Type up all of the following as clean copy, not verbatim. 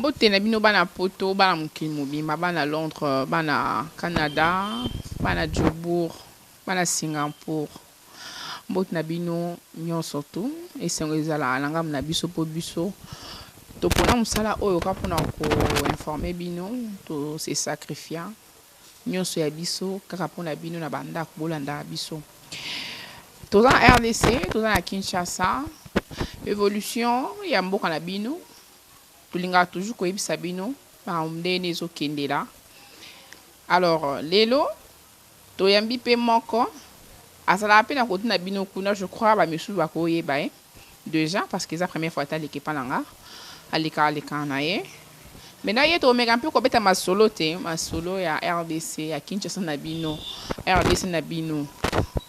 Mbote na bino bana poto, bana mokili mobimba, bana Londres, bana Canada, bana Jobourg, bana Singapour. Mbote na bino nyonso tu esengo ezala na ngam na biso po biso. To pona musala oyo ka pona ko informer bino to se sacrifier. Nyonso ya biso kaka pona bino na banda ko bolanda biso. Toza na RDC, toza na Kinshasa. Évolution ya mboka na bino. Tulinga toujours koyebisa bino ba ndene ezokende la. Alors lelo toyambi pe moko azala pe na kote na bino kuna, je crois ba misu ba koyeba déjà parce que c'est la première fois tali kepa nanga alika na ye. Maintenant ye to mega peu ko beta masolo te, masolo ya RDC ya Kinshasa na bino, RDC na bino.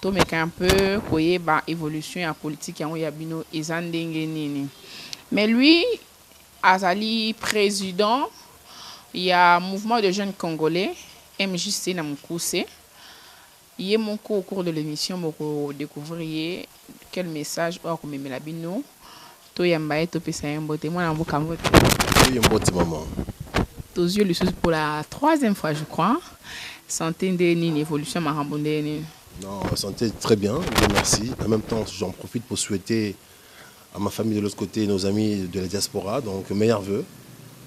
To meka un peu koyeba évolution ya politique ya bino ezandenge nini. Mais lui azali président, il y a un mouvement de jeunes congolais, MJC na Mukuse. Il y a mon cours au cours de l'émission pour découvrir quel message or comme melabino. To yamba to pesa yambote moi na mboka mbote. To yambote maman. Tos yeux le pour la troisième fois je crois. Santé ndeni évolution marambondeni. Non, santé très bien, merci. En même temps, j'en profite pour souhaiter à ma famille de l'autre côté, nos amis de la diaspora, donc meilleurs vœux,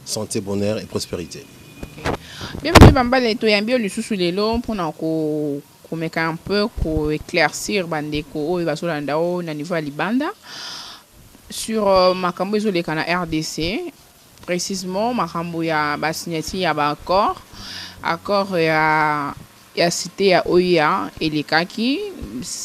santé, bonheur et prospérité. Bienvenue Bambale, to yambi lisusu lelo mpona ko meka un peu ko éclaircir bandeko oyo basolanda o na niveau ya libanda sur makambo ezoleka na RDC, précisément makambo ya ba signature ya ba accord ya cité ya OIA elekaki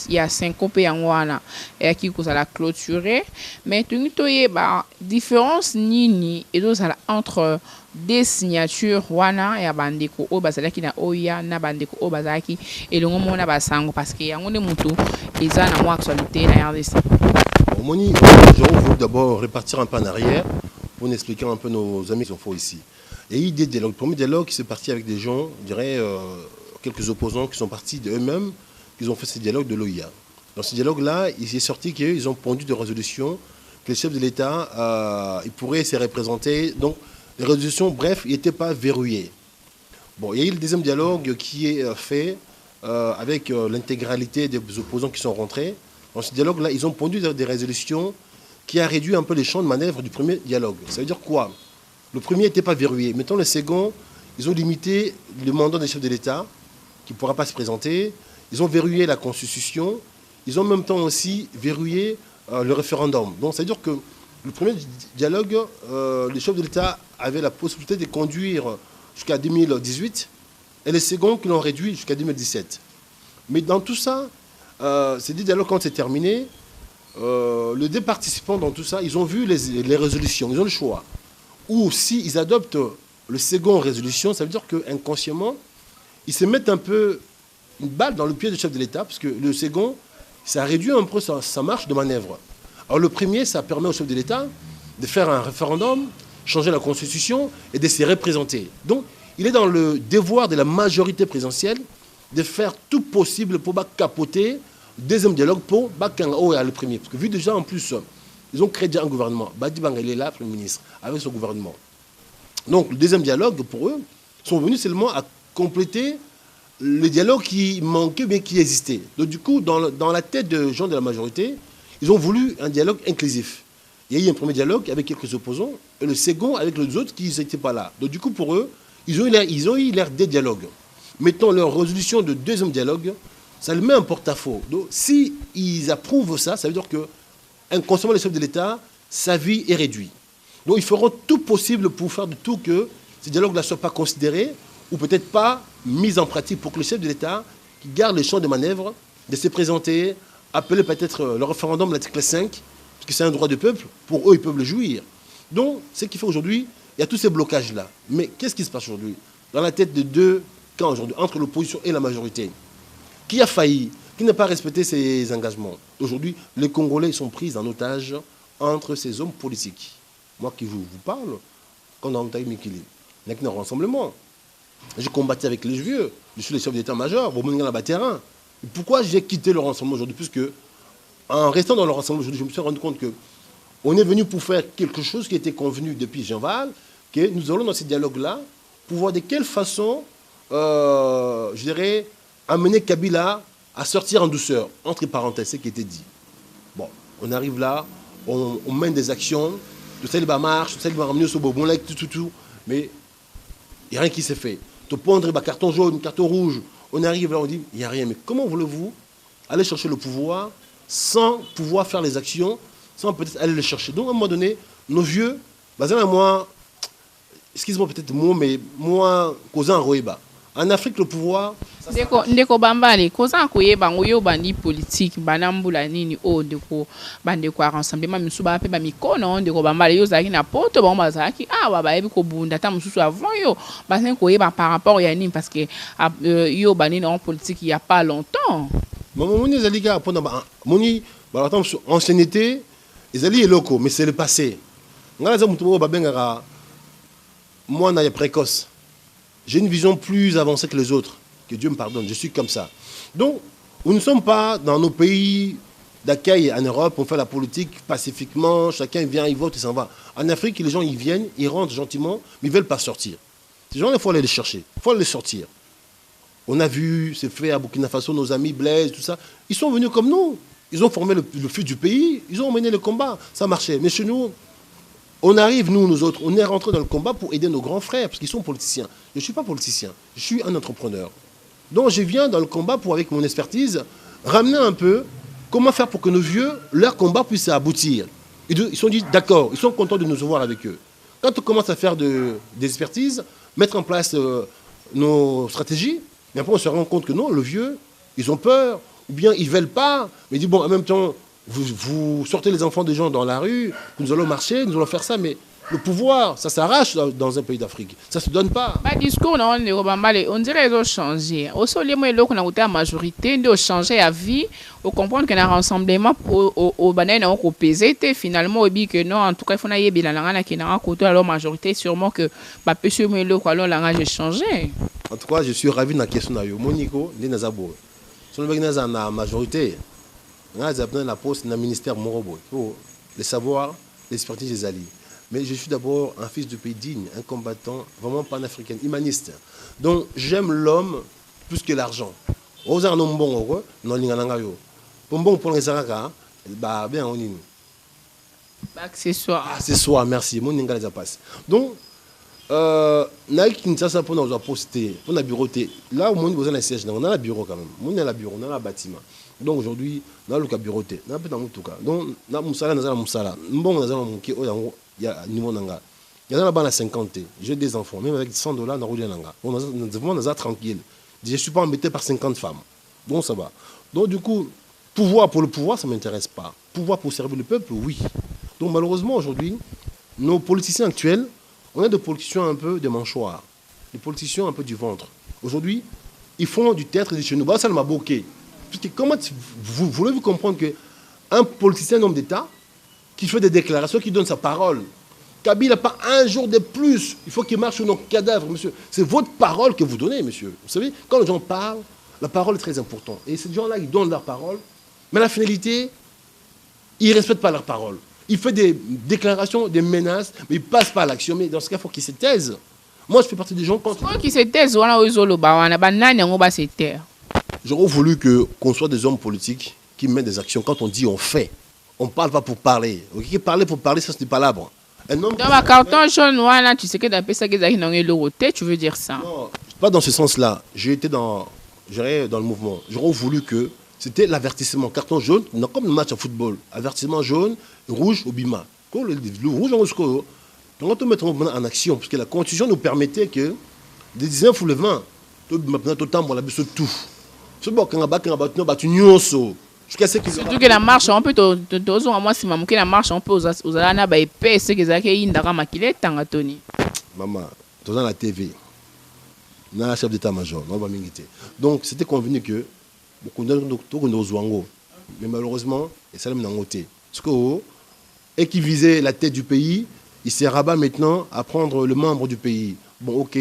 ya 5 pe yango wana eyaki kozala clôturé, mais tungi toyeba différence nini ezozala entre des signatures wana ya bandeko oyo bazalaki na OIA na bandeko oyo bazalaki elongo mona basango, parce que yango nde mutu eza na mwa actualité na RDC. Moni, je veux d'abord repartir un peu en arrière pour nous expliquer un peu nos amis qui sont faux ici. Il y a eu des dialogues. Le premier dialogue qui s'est parti avec des gens, je dirais quelques opposants qui sont partis d'eux-mêmes, ils ont fait ce dialogue de l'OIA. Dans ce dialogue-là, il est sorti qu'ils ont pondu des résolutions, que le chef de l'État il pourrait se représenter. Donc, les résolutions, bref, n'étaient pas verrouillées. Bon, il y a eu le deuxième dialogue qui est fait avec l'intégralité des opposants qui sont rentrés. Dans ce dialogue-là, ils ont pondu des résolutions qui a réduit un peu les champs de manœuvre du premier dialogue. Ça veut dire quoi? Le premier n'était pas verrouillé. Maintenant, le second, ils ont limité le mandat des chefs de l'État qui ne pourra pas se présenter. Ils ont verrouillé la Constitution. Ils ont en même temps aussi verrouillé le référendum. Donc, ça veut dire que le premier dialogue, les chefs de l'État avaient la possibilité de conduire jusqu'à 2018 et le second, qu'ils l'ont réduit jusqu'à 2017. Mais dans tout ça, ces 10 dialogues, quand c'est terminé, les deux participants dans tout ça, ils ont vu les résolutions, ils ont le choix. Ou s'ils adoptent le second résolution, ça veut dire qu'inconsciemment, ils se mettent un peu une balle dans le pied du chef de l'État, parce que le second, ça réduit un peu sa marge de manœuvre. Alors le premier, ça permet au chef de l'État de faire un référendum, changer la Constitution et de se représenter. Donc, il est dans le devoir de la majorité présidentielle de faire tout possible pour capoter le deuxième dialogue pour le premier. Parce que vu déjà en plus, ils ont créé déjà un gouvernement. Badi Bangale est là, Premier ministre, avec son gouvernement. Donc le deuxième dialogue, pour eux, sont venus seulement à compléter le dialogue qui manquait, mais qui existait. Donc du coup, dans la tête des gens de la majorité, ils ont voulu un dialogue inclusif. Il y a eu un premier dialogue avec quelques opposants, et le second avec les autres qui n'étaient pas là. Donc du coup, pour eux, ils ont eu l'air des dialogues. Mettons leur résolution de deuxième dialogue, ça le met en porte-à-faux. Donc s'ils approuvent ça, ça veut dire que inconsciemment, le chef de l'État, sa vie est réduite. Donc ils feront tout possible pour faire de tout que ce dialogue ne soit pas considéré ou peut-être pas mis en pratique pour que le chef de l'État qui garde le champ de manœuvre de se présenter, appeler peut-être le référendum de l'article 5, parce que c'est un droit du peuple, pour eux ils peuvent le jouir. Donc ce qui fait aujourd'hui, il y a tous ces blocages-là. Mais qu'est-ce qui se passe aujourd'hui dans la tête de deux camps aujourd'hui, entre l'opposition et la majorité? Qui a failli? Qui n'a pas respecté ses engagements? Aujourd'hui, les Congolais sont pris en otage entre ces hommes politiques. Moi qui vous parle, quand on a entendu Mikili, il y a un rassemblement. J'ai combattu avec les vieux, je suis le chef d'état-major, terrain. Pourquoi j'ai quitté le rassemblement aujourd'hui? Puisque en restant dans le rassemblement aujourd'hui, je me suis rendu compte qu'on est venu pour faire quelque chose qui était convenu depuis Jean-Val, que nous allons dans ce dialogue-là pour voir de quelle façon, je dirais, amener Kabila à sortir en douceur, entre parenthèses, ce qui était dit. Bon, on arrive là, on mène des actions, tout ça, il va marcher, tout ça, il va ramener au bon lac, tout, mais il n'y a rien qui s'est fait. Te pondre, carton jaune, carton rouge, on arrive là, on dit, il n'y a rien. Mais comment voulez-vous aller chercher le pouvoir sans pouvoir faire les actions, sans peut-être aller le chercher? Donc, à un moment donné, nos vieux, moi, excuse-moi peut-être mot, mais moi, causant Roeba. En Afrique, le pouvoir. Ndeko bambale koza koyeba ngoyo bandi politique banambula nini o ndeko bandeko rassemblement misuba pe ba mikono ndeko bambale yo zaki na poto ba mazaki awa ba yebi ko bunda ta mususu avant yo basen koyeba par rapport ya nini parce que yo banini en politique il y a pas longtemps. Moni zalika pona ba moni ba attends ancienneté ezali eloko mais c'est le passé. Ngala za mutu ba bengara moi na ya précoce. J'ai une vision plus avancée que les autres. Que Dieu me pardonne, je suis comme ça. Donc, nous ne sommes pas dans nos pays d'accueil en Europe, on fait la politique pacifiquement, chacun vient, il vote, il s'en va. En Afrique, les gens, ils viennent, ils rentrent gentiment, mais ils ne veulent pas sortir. Ces gens-là, il faut aller les chercher, il faut les sortir. On a vu, c'est fait à Burkina Faso, nos amis Blaise, tout ça. Ils sont venus comme nous. Ils ont formé le feu du pays, ils ont mené le combat, ça marchait. Mais chez nous, on arrive, nous autres, on est rentrés dans le combat pour aider nos grands frères, parce qu'ils sont politiciens. Je ne suis pas politicien, je suis un entrepreneur. Donc je viens dans le combat pour, avec mon expertise, ramener un peu comment faire pour que nos vieux, leur combat puisse aboutir. Ils sont dit d'accord, ils sont contents de nous voir avec eux. Quand on commence à faire des expertises, mettre en place nos stratégies, et après on se rend compte que non, le vieux, ils ont peur, ou bien ils ne veulent pas, mais ils disent bon, en même temps, vous sortez les enfants des gens dans la rue, nous allons marcher, nous allons faire ça, mais le pouvoir, ça s'arrache dans un pays d'Afrique. Ça ne se donne pas. Le discours, on dirait qu'ils ont changé. Au sol, les mots qu'on a la majorité, ils ont changé à vie. On comprend qu'il y a un rassemblement au banane au PZT. Finalement, on dit que non, en tout cas, il faut qu'il y ait la majorité. Sûrement que le PC langage a changé. En tout cas, je suis ravi de la question. Monico, Ndinazabo. Si on a la majorité, on a la poste dans le ministère Morobo. Le savoir, l'expertise des alliés. Mais je suis d'abord un fils de pays digne, un combattant vraiment panafricain, humaniste. Donc j'aime l'homme plus que l'argent. Aux armes bon, non linganangayo. Bon pour les araka, bah bien on y. Accessoire. Accessoire, merci. Mon ninga les passe. Donc Nike Kinshasa pour nous poster, pour la bureauté. Là au moins vous avez un siège, on a la bureau quand même. On a la bureau, on a la bâtiment. Donc aujourd'hui, on a le bureauté, on a peu dans tout cas. Donc on a musala, on a musala. Bon, on a mon qui il y a niveau nanga. Il y a là-bas 50. J'ai des enfants, même avec $100 dans le nanga. On a tranquille. Je ne suis pas embêté par 50 femmes. Donc ça va. Donc du coup, pouvoir pour le pouvoir, ça ne m'intéresse pas. Pouvoir pour servir le peuple, oui. Donc malheureusement aujourd'hui, nos politiciens actuels, on a des politiciens un peu de mâchoire, des politiciens un peu du ventre. Aujourd'hui, ils font du théâtre de chez nous. Ça m'a bloqué. Comment voulez-vous comprendre qu'un politicien, un homme d'État, qui fait des déclarations, qui donne sa parole. Kabila n'a pas un jour de plus. Il faut qu'il marche sur nos cadavres, monsieur. C'est votre parole que vous donnez, monsieur. Vous savez, quand les gens parlent, la parole est très importante. Et ces gens-là, ils donnent leur parole. Mais la finalité, ils ne respectent pas leur parole. Ils font des déclarations, des menaces, mais ils ne passent pas à l'action. Mais dans ce cas, il faut qu'ils se taisent. Moi, je fais partie des gens contre... Il faut qu'ils se taisent. J'aurais voulu qu'on soit des hommes politiques qui mettent des actions. Quand on dit on fait, on ne parle pas pour parler. Okay? Parler pour parler, ça c'est des palabres. Dans ma carton jaune, voilà, tu sais que tu veux dire ça? Non, pas dans ce sens-là. J'ai été dans le mouvement. J'aurais voulu que c'était l'avertissement. Carton jaune, comme le match de football. Avertissement jaune, rouge au bima. Le rouge en rouge. Donc on te mettre en action, parce que la Constitution nous permettait que des 19 ou le 20, tout temps, on a besoin de tout. C'est bon, quand on a battu surtout que la marche, on peut moi si maman la marche, on peut aux alana ba épais, c'est que ça qui indara makile tangatoni. Maman, tu dans la TV. Na chef d'état-major, non ba mingité. Donc c'était convenu que beaucoup de nos zwango. Mais malheureusement, et ça même nangoté. Parce que et qui visait la tête du pays, il s'est rabat maintenant à prendre le membre du pays. Bon, OK.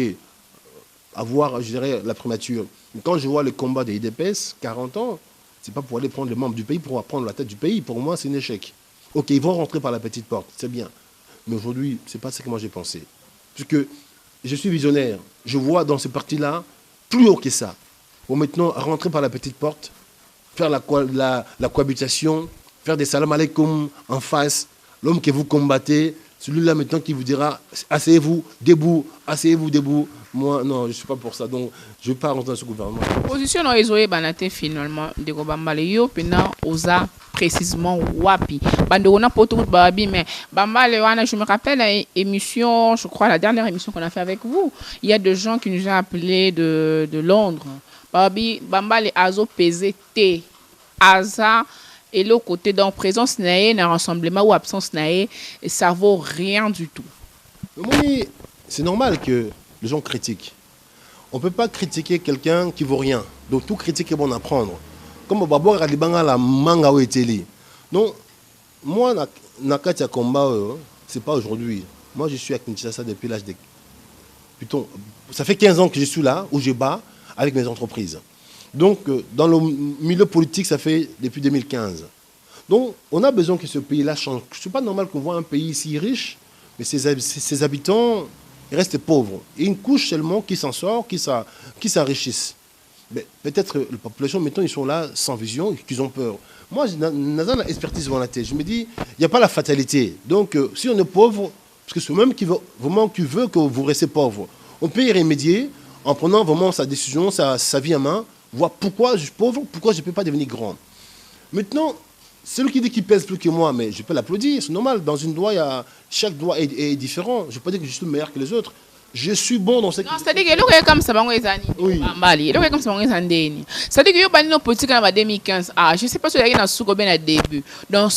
Avoir, je dirais, la primature. Quand je vois le combat des IDPS, 40 ans, c'est pas pour aller prendre les membres du pays, pour prendre la tête du pays. Pour moi, c'est un échec. OK, ils vont rentrer par la petite porte, c'est bien. Mais aujourd'hui, c'est pas ce que moi j'ai pensé. Puisque je suis visionnaire. Je vois dans ce parti-là plus haut que ça. Pour maintenant rentrer par la petite porte, faire la cohabitation, faire des salam alaikum en face. L'homme que vous combattez, celui-là maintenant qui vous dira asseyez-vous debout, asseyez-vous debout. Moi, non, je ne suis pas pour ça. Donc, je ne vais pas rentrer dans ce gouvernement. Position dans Ezoé Banate finalement de Bambale yo pena osa précisément wapi. Bande on a pas tout babi mais Bambale wana je me rappelle à émission, je crois la dernière émission qu'on a fait avec vous, il y a des gens qui nous ont appelés de Londres. Babi Bambale azo pesé T Aza et l'autre côté dans présence naé dans rassemblement ou absence naé ça vaut rien du tout. Oui, c'est normal que les gens critiquent. On ne peut pas critiquer quelqu'un qui ne vaut rien. Donc tout critique est bon à prendre. Comme Babo Radibanga la manga ou eteli. Donc moi, Nakatia combat, ce n'est pas aujourd'hui. Moi, je suis à Kinshasa depuis l'âge de... Putain, ça fait 15 ans que je suis là, où je bats avec mes entreprises. Donc dans le milieu politique, ça fait depuis 2015. Donc on a besoin que ce pays-là change. Ce n'est pas normal qu'on voit un pays si riche, mais ses habitants... Ils restent pauvres. Et une couche seulement qui s'en sort, qui s'enrichissent. Mais peut-être la population, maintenant, ils sont là sans vision, qu'ils ont peur. Moi, j'ai une expertise dans la tête. Je me dis, il n'y a pas la fatalité. Donc, si on est pauvre, parce que c'est même qui veut que vous restez pauvre, on peut y remédier en prenant vraiment sa décision, sa vie en main, voir pourquoi je suis pauvre, pourquoi je ne peux pas devenir grand. Maintenant, celui qui dit qu'il pèse plus que moi, mais je peux l'applaudir, c'est normal. Dans une doigt, chaque doigt est différent. Je ne veux pas dire que je suis meilleur que les autres. Je suis bon dans ce qui... Non, c'est-à-dire que l'autre est comme ça, oui. L'autre est comme ça, c'est-à-dire que yo bani no politique en 2015. Ah, je sais pas si il y a dans sous combien de début. Donc,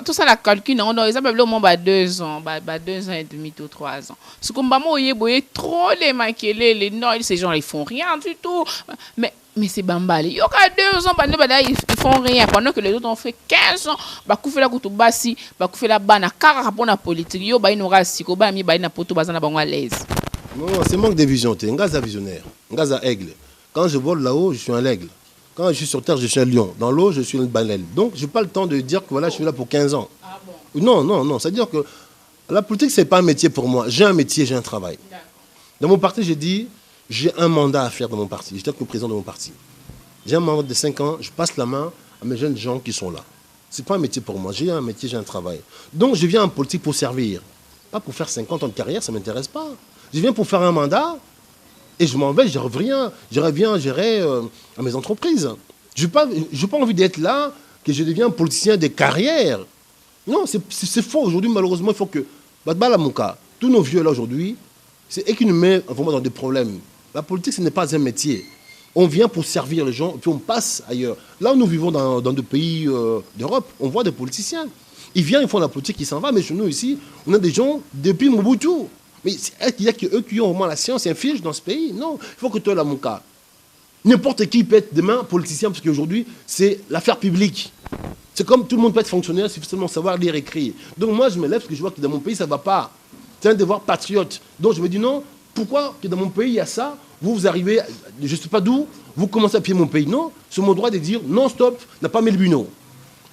tout ça la calcul, non, dans exemple, le moment 2 ans, 2 ans et demi, 3 ans. Ce qu'on va m'oyer, trop les maquillés, les non, ces gens, ils font rien du tout. Mais c'est Bambale. Il y a 2 ans, ils font rien. Pendant que les autres ont fait 15 ans, ils font la koutubasi, ils font la bana, car pour la politique, ils ont une race, ils ont une poto, ils ont une l'aise. Non, c'est manque de vision. Tu es un gars à visionnaire, un gars à aigle. Quand je vole là-haut, je suis un aigle. Quand je suis sur terre, je suis un lion. Dans l'eau, je suis une baleine. Donc, je n'ai pas le temps de dire que voilà, je suis là pour 15 ans. Ah bon? Non. C'est-à-dire que la politique, ce n'est pas un métier pour moi. J'ai un métier, j'ai un travail. Dans mon parti, j'ai dit... J'ai un mandat à faire dans mon parti. J'étais le président de mon parti. J'ai un mandat de 5 ans. Je passe la main à mes jeunes gens qui sont là. Ce n'est pas un métier pour moi. J'ai un métier, j'ai un travail. Donc, je viens en politique pour servir. Pas pour faire 50 ans de carrière, ça ne m'intéresse pas. Je viens pour faire un mandat et je m'en vais, je reviens gérer à mes entreprises. Je n'ai pas envie d'être là, que je deviens un politicien de carrière. Non, c'est faux. Aujourd'hui, malheureusement, il faut que... Badbala Mouka, tous nos vieux là aujourd'hui, c'est eux qui nous mettent vraiment dans des problèmes. La politique, ce n'est pas un métier. On vient pour servir les gens, et puis on passe ailleurs. Là où nous vivons dans des pays d'Europe, on voit des politiciens. Ils viennent, ils font la politique, ils s'en vont. Mais chez nous, ici, on a des gens depuis Mobutu. Mais il y a qu'eux qui ont vraiment la science et un fiche dans ce pays. Non, il faut que toi, là, mon cas. N'importe qui peut être demain politicien, parce qu'aujourd'hui, c'est l'affaire publique. C'est comme tout le monde peut être fonctionnaire, il faut seulement savoir lire et écrire. Donc moi, je me lève parce que je vois que dans mon pays, ça ne va pas. C'est un devoir patriote. Donc je me dis non, pourquoi que dans mon pays, il y a ça, vous arrivez, je ne sais pas d'où, vous commencez à piller mon pays. Non, c'est mon droit de dire non, stop, n'a pas mis le buneau.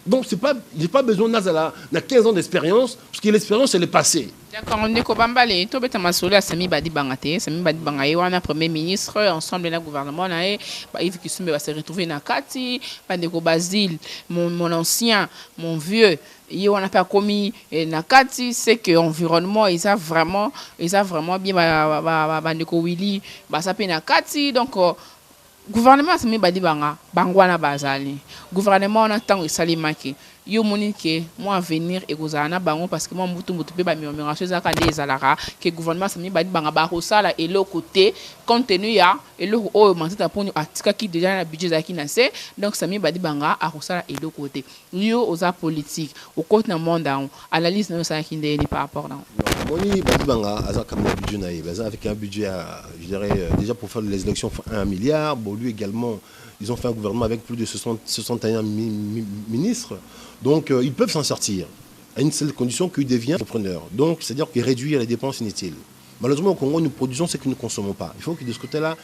Donc je n'ai pas besoin Nazala, n'a 15 ans d'expérience, parce que l'expérience, elle est passée. D'accord, on est qu'au Bambale, tout bête ma à Sami Badi Bangate, Sami Badi Bangaye, on a premier ministre, ensemble le gouvernement, on a Yves Kisumbe va se retrouver dans Kati, Pandeko Basile, mon ancien, mon vieux. Et on n'a pas commis Nakati, c'est que l'environnement, ils a vraiment bien Bandeko Willy, ça peut Nakati, donc gouvernement c'est badi bangwana bazali gouvernement on attend salimaki yo monique moi venir et gozana bango parce que moi mutu pe ba murmuration za kande ezalara que gouvernement c'est badi banga ba rosala et l'autre côté contenu ya et le o mantita pour atika qui déjà na budget za kinase donc ça badi banga a rosala et l'autre côté yo oza politique au côté na monde analyse na ça kinde ni par rapport dans Moni badi banga aza comme budget na avec un budget je dirais déjà pour faire les élections 1 milliard. Bon, lui également, ils ont fait un gouvernement avec plus de 61 ministres. Donc, ils peuvent s'en sortir à une seule condition qu'ils deviennent entrepreneurs. Donc, c'est-à-dire qu'ils réduisent les dépenses inutiles. Malheureusement, au Congo, nous produisons ce que nous ne consommons pas. Il faut que de ce côté-là,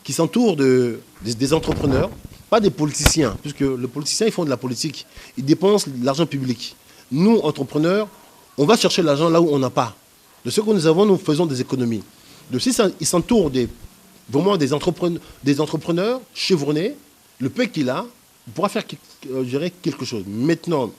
qu'ils s'entourent des entrepreneurs, pas des politiciens, puisque les politiciens, ils font de la politique. Ils dépensent l'argent public. Nous, entrepreneurs, on va chercher l'argent là où on n'a pas. De ce que nous avons, nous faisons des économies. De si il s'entoure vraiment des entrepreneurs chevronnés, le peu qu'il a, il pourra faire je dirais, quelque chose. Maintenant,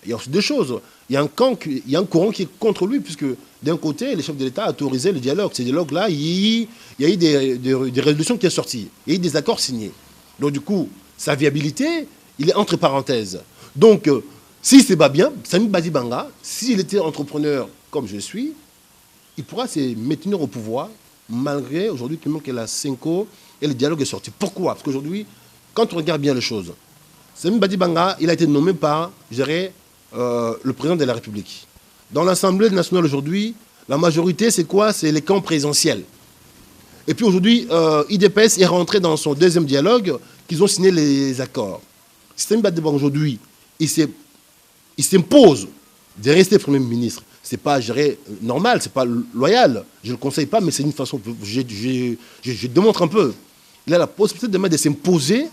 il y a aussi deux choses. Il y a un courant qui est contre lui, puisque d'un côté, le chef de l'État a autorisé le dialogue. Ces dialogues-là, il y a eu des résolutions qui sont sorties. Il y a eu des accords signés. Donc du coup, sa viabilité, il est entre parenthèses. Donc, s'il se bat bien, Samy Badibanga, s'il était entrepreneur comme je suis, il pourra se maintenir au pouvoir, malgré aujourd'hui que la Senko et le dialogue est sorti. Pourquoi? Parce qu'aujourd'hui, quand on regarde bien les choses, Samy Badibanga, il a été nommé par, je dirais, le président de la République. Dans l'Assemblée nationale aujourd'hui, la majorité, c'est quoi? C'est les camps présidentiels. Et puis aujourd'hui, IDPS est rentré dans son deuxième dialogue, qu'ils ont signé les accords. Samy Badibanga aujourd'hui, il s'impose de rester Premier ministre. Ce n'est pas, je dirais, normal, ce n'est pas loyal. Je ne le conseille pas, mais c'est une façon, je démontre un peu. Il a la possibilité de s'imposer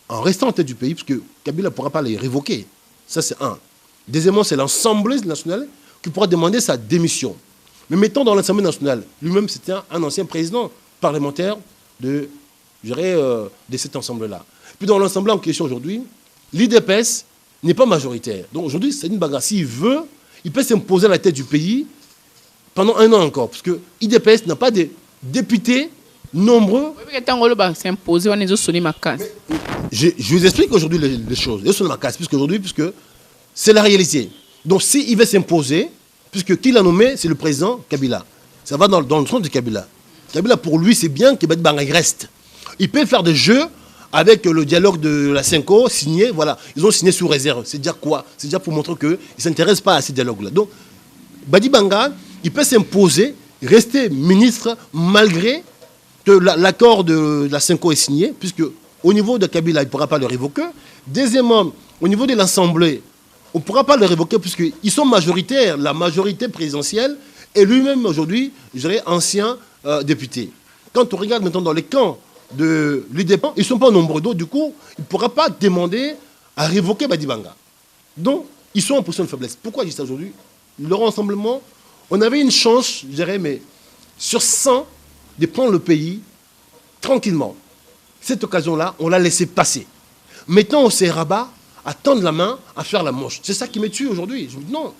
en restant en tête du pays, parce que Kabila ne pourra pas les révoquer. Ça, c'est un. Deuxièmement, c'est l'Assemblée nationale qui pourra demander sa démission. Mais mettons dans l'Assemblée nationale, lui-même, c'était un ancien président parlementaire de cet ensemble-là. Puis dans l'Assemblée en question aujourd'hui, l'IDPS n'est pas majoritaire. Donc aujourd'hui, c'est une bagarre. S'il veut, il peut s'imposer à la tête du pays pendant 1 an encore. Parce que l'IDPS n'a pas de députés nombreux. Je vous explique aujourd'hui les choses. Puisque c'est la réalité. Donc s'il veut s'imposer, puisque qui l'a nommé, c'est le président Kabila. Ça va dans le sens de Kabila. Kabila, pour lui, c'est bien qu'il reste. Il peut faire des jeux avec le dialogue de la Senko signé, voilà. Ils ont signé sous réserve. C'est déjà quoi? C'est déjà pour montrer qu'ils ne s'intéressent pas à ces dialogues-là. Donc, Badibanga, il peut s'imposer, rester ministre malgré que l'accord de la Senko est signé, puisque au niveau de Kabila, il ne pourra pas le révoquer. Deuxièmement, au niveau de l'Assemblée, on ne pourra pas le révoquer puisqu'ils sont majoritaires, la majorité présidentielle, et lui-même aujourd'hui, je dirais, ancien député. Quand on regarde maintenant dans les camps de l'IDPS, ils ne sont pas nombreux. Donc, du coup, il ne pourra pas demander à révoquer Badibanga. Donc, ils sont en position de faiblesse. Pourquoi je dis ça aujourd'hui? Le rassemblement, on avait une chance, je dirais, mais sur 100, de prendre le pays tranquillement. Cette occasion-là, on l'a laissé passer. Maintenant, on s'est rabat à tendre la main, à faire la manche. C'est ça qui me tue aujourd'hui. Je me dis non.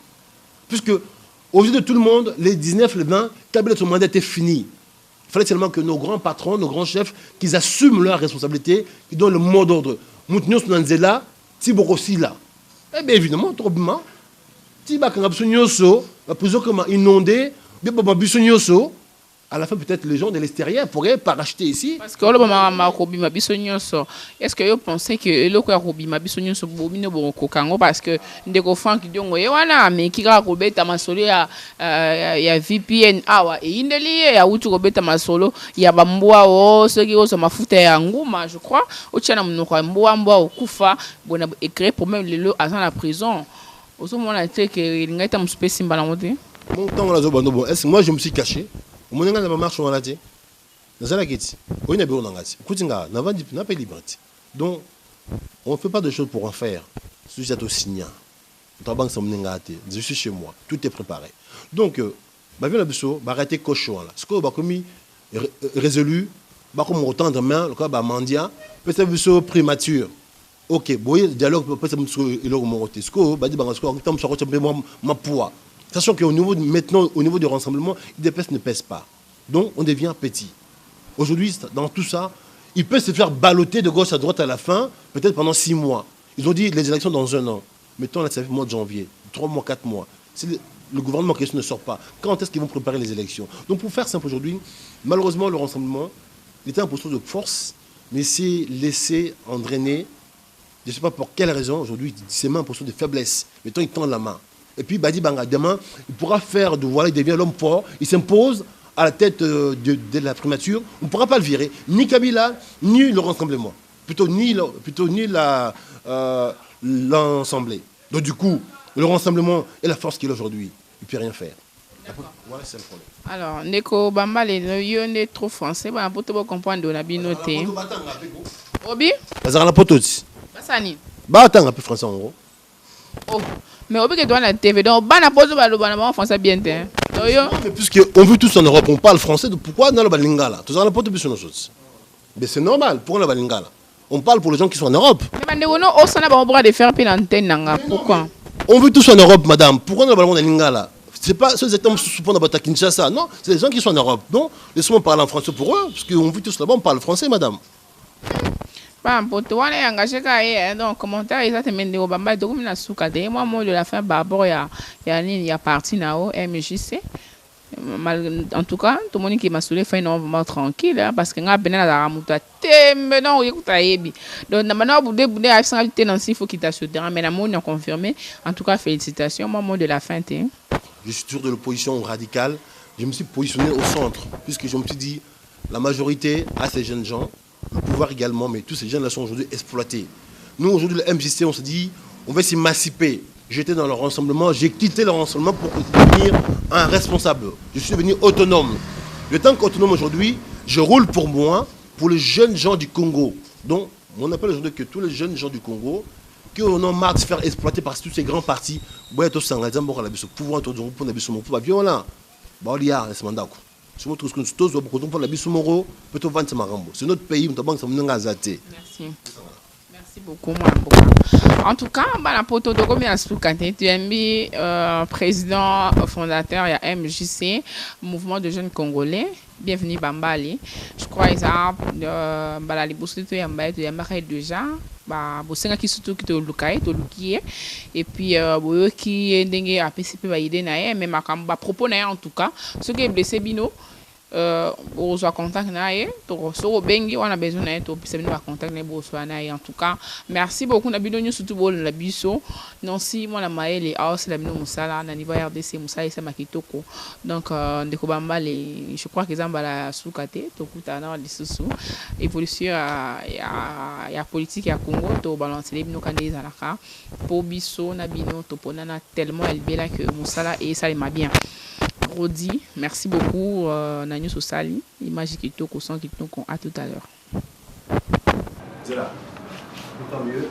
Puisque, aux yeux de tout le monde, les 19, les 20, Kabila, son mandat était fini. Il fallait seulement que nos grands patrons, nos grands chefs, qu'ils assument leurs responsabilités, qu'ils donnent le mot d'ordre. Moutinho Sunanzela, Tiborosila. Eh bien évidemment, trop bien. Tibakangabsunyoso, la prison comme inondée, Bibababusonyoso. À la fin, peut-être les gens de l'extérieur pourraient pas racheter ici. Parce que est-ce que vous pensez que le parce que des enfants qui disent voilà mais qui a robeta masolo ya VPN awa et indeli ya utu robeta masolo ya bambwa o ceux qui ont mafuta ya nguma je crois au tchana mnoko mbwa okufa bona écrit pour même le à la prison au moment là que ngata msupe simba la moté mon temps là zo bando bon est-ce moi je me suis caché mon nga na marche on l'a dit nazala kiti oyina be on ngati kutinga na vandi na pas liberté. Donc on ne fait pas de choses pour en faire. Je suis chez moi, tout est préparé. Donc, arrêter cochon là. Ce que vous résolu, comme autant de main, le cas mandia, peut-être prémature. Ok, boy, dialogue peut-être il aura monté. Ce que vous ma poids. Sachant qu'au niveau maintenant, au niveau du rassemblement, IDPS ne pèse pas. Donc, on devient petit. Aujourd'hui, dans tout ça, il peut se faire balloter de gauche à droite à la fin, peut-être pendant 6 mois. Ils ont dit les élections dans 1 an. Mettons là, ça fait le mois de janvier, 3 mois, 4 mois. Si le gouvernement en question ne sort pas, quand est-ce qu'ils vont préparer les élections? Donc pour faire simple aujourd'hui, malheureusement, le rassemblement, il était en position de force, mais s'est laissé entraîner, je ne sais pas pour quelle raison, aujourd'hui, il s'est mis en position de faiblesse. Mettons, il tend la main. Et puis Badibanga, demain, il pourra faire de voilà, il devient l'homme fort, il s'impose à la tête de la primature, on ne pourra pas le virer, ni Kabila, ni le rassemblement. Plutôt ni l'Assemblée. Donc du coup, le rassemblement est la force qu'il a aujourd'hui. Il ne peut rien faire. Voilà, c'est le problème. Alors, Neko Bamba, il est trop français, pour te comprendre de la binoté. Obi? La poto aussi. Basani. Bah attends un peu français en gros. Oh, mais au bout que toi la TV, donc bana pose bana français bien hein. Mais puisque on vit tous en Europe, on parle français, pourquoi dans le Balingala? Tout ça, on n'a pas de plus sur nos choses. Mais c'est normal, pourquoi le Balingala? On parle pour les gens qui sont en Europe. Mais on a aussi de faire une antenne, pourquoi? On vit tous en Europe, madame. Pourquoi on a le Balingala? C'est pas ceux qui sont à Kinshasa, non, c'est les gens qui sont en Europe. Donc, laissez-moi parler en français pour eux, parce qu'on vit tous là-bas, on parle français, madame. Pour toi, on est engagé dans commentaire, ils ont demandé au Bamba de la soukade. Moi, de la fin, d'abord, il y a parti là-haut, MJC. En tout cas, tout le monde qui m'a soulé fait énormément tranquille, parce que nous avons la ramouta. Maintenant, donc, maintenant, il faut qu'il t'a sur le terrain, mais la monde a confirmé. En tout cas, félicitations. Moi, de la fin, je suis toujours de l'opposition radicale. Je me suis positionné au centre, puisque je me suis dit, la majorité a ces jeunes gens, le pouvoir également, mais tous ces jeunes-là sont aujourd'hui exploités. Nous, aujourd'hui, le MJC, on se dit, on va s'émanciper. J'étais dans leur rassemblement, j'ai quitté leur rassemblement pour devenir un responsable. Je suis devenu autonome. Le temps qu'autonome aujourd'hui, je roule pour moi, pour les jeunes gens du Congo. Donc, on appelle aujourd'hui que tous les jeunes gens du Congo, qui en ont marre de se faire exploiter par tous ces grands partis, pouvoir violent. C'est notre pays, merci. Merci beaucoup, en tout cas, tu es président fondateur de MJC, Mouvement de Jeunes Congolais. Bienvenue Bambali. Je crois que les bourses déjà. Qui surtout qui te lukai to lukie et puis qui ndenge a participer ba idée na mais makamba propos na en tout cas ce qui est blessé bino on soit contact na to so bengi on a besoin na to bisa bino ba contact na bo so na en tout cas merci beaucoup na bino surtout bo la biso non si moi la maele house la bino musala na niveau RDC musala ça makitoko donc ndeko bamba les je crois que zamba la soukate to kutana lisusu évolution ya politique ya Congo to balancer les bino kande zalaka po biso na bino to ponana tellement elle bela que musala et ça m'a bien Rodi, merci beaucoup Nagno Sosali, image qui toque au son qui toque à tout à l'heure. C'est là. Tant mieux.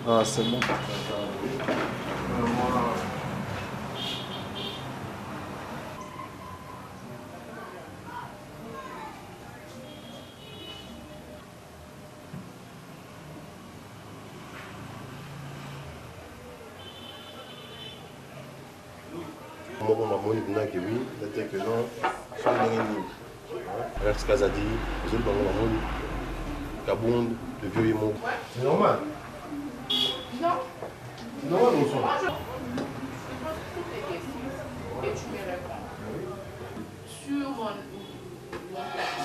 Ah, c'est bon. C'est normal. Non. Non, non, Et tu me réponds. Sur mon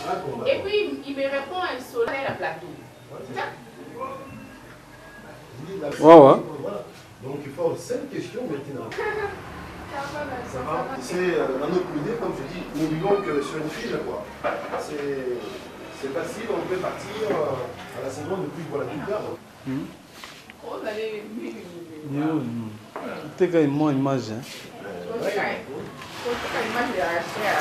plateau. Et puis il me répond un soleil à plateau. Ouais. Donc il faut 5 questions maintenant. Ça va. C'est dans notre idée, comme je dis, nous vivons que sur une file, quoi. C'est facile, on peut partir à la seconde depuis voilà tout perdre. Oh, vous allez Peut-être qu'il y a une image. Faut que l'image de la chair.